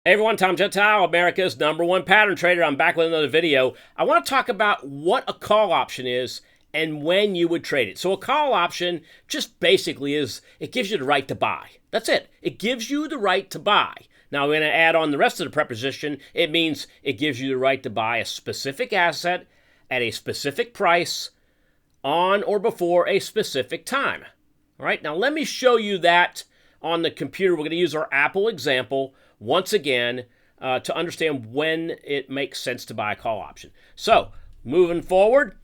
Hey everyone, Tom Gentile, America's #1 pattern trader. I'm back with another video. I want to talk about what a call option is and when you would trade it. So a call option just basically is, it gives you the right to buy. That's it. It gives you the right to buy. Now I'm going to add on the rest of the preposition. It means it gives you the right to buy a specific asset at a specific price on or before a specific time. All right, now let me show you that on the computer. We're going to use our Apple example once again to understand when it makes sense to buy a call option. So moving forward,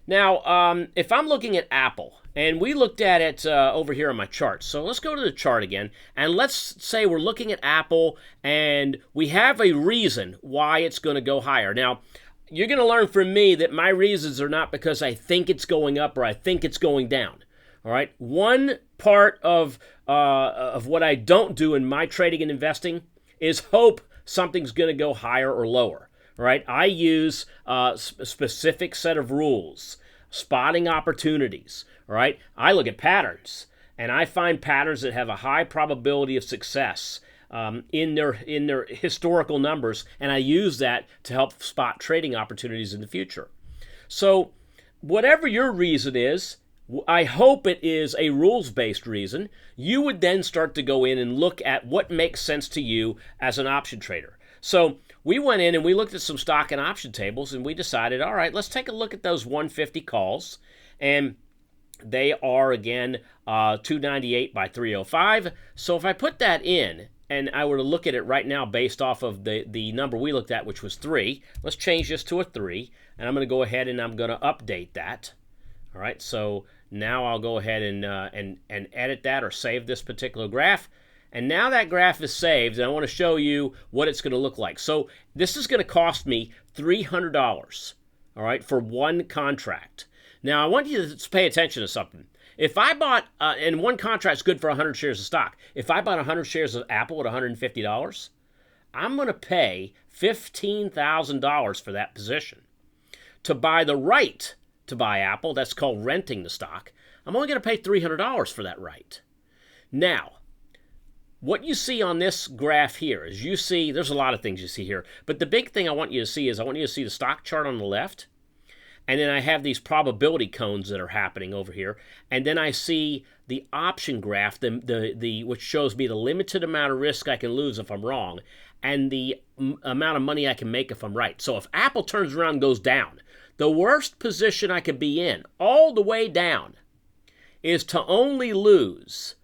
now if I'm looking at Apple, and we looked at it over here on my chart. So let's go to the chart again, and let's say we're looking at Apple, and we have a reason why it's going to go higher. Now, you're going to learn from me that my reasons are not because I think it's going up or I think it's going down. All right. One part of what I don't do in my trading and investing is hope something's going to go higher or lower. All right. I use a specific set of rules, spotting opportunities. All right. I look at patterns, and I find patterns that have a high probability of success in their historical numbers, and I use that to help spot trading opportunities in the future. So whatever your reason is, I hope it is a rules-based reason. You would then start to go in and look at what makes sense to you as an option trader. So we went in and we looked at some stock and option tables, and we decided, all right, let's take a look at those 150 calls. And they are, again, 298 by 305. So if I put that in, and I were to look at it right now based off of the number we looked at, which was 3, let's change this to a 3. And I'm going to go ahead and I'm going to update that. All right, so now I'll go ahead and edit that or save this particular graph. And now that graph is saved, and I want to show you what it's going to look like. So this is going to cost me $300, all right, for one contract. Now, I want you to pay attention to something. If I bought, and one contract's good for 100 shares of stock. If I bought 100 shares of Apple at $150, I'm going to pay $15,000 for that position. To buy the right to buy Apple, that's called renting the stock, I'm only going to pay $300 for that right. Now, what you see on this graph here is you see, there's a lot of things you see here, but the big thing I want you to see is I want you to see the stock chart on the left, and then I have these probability cones that are happening over here, and then I see the option graph, which shows me the limited amount of risk I can lose if I'm wrong, and the amount of money I can make if I'm right. So if Apple turns around and goes down, the worst position I could be in, all the way down, is to only lose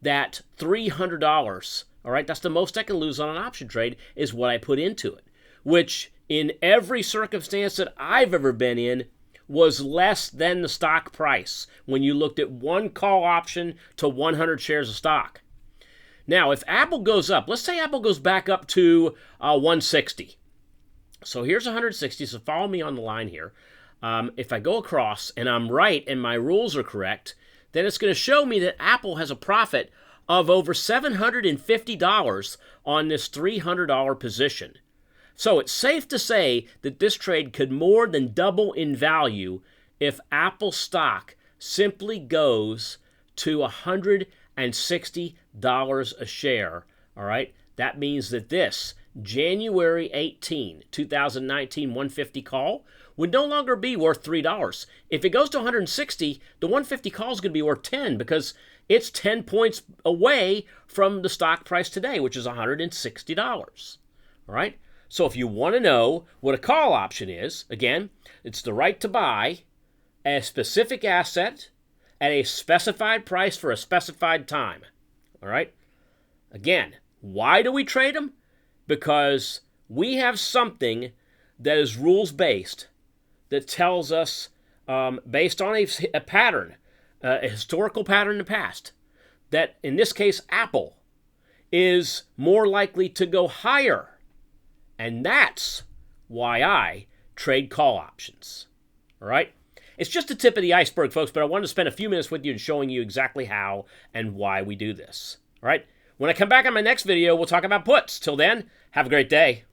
that $300. All right, that's the most I can lose on an option trade, is what I put into it, which in every circumstance that I've ever been in was less than the stock price when you looked at one call option to 100 shares of stock. Now, if Apple goes up, let's say Apple goes back up to 160. So here's 160, so follow me on the line here. If I go across and I'm right and my rules are correct, then it's going to show me that Apple has a profit of over $750 on this $300 position. So it's safe to say that this trade could more than double in value if Apple stock simply goes to $160 a share. All right, that means that this January 18, 2019 150 call would no longer be worth $3. If it goes to 160, the 150 call is going to be worth 10 because it's 10 points away from the stock price today, which is $160. All right? So if you want to know what a call option is, again, it's the right to buy a specific asset at a specified price for a specified time. All right? Again, why do we trade them? Because we have something that is rules-based that tells us, based on a pattern, a historical pattern in the past, that in this case, Apple is more likely to go higher. And that's why I trade call options. All right? It's just the tip of the iceberg, folks, but I wanted to spend a few minutes with you and showing you exactly how and why we do this. All right? When I come back on my next video, we'll talk about puts. Till then, have a great day.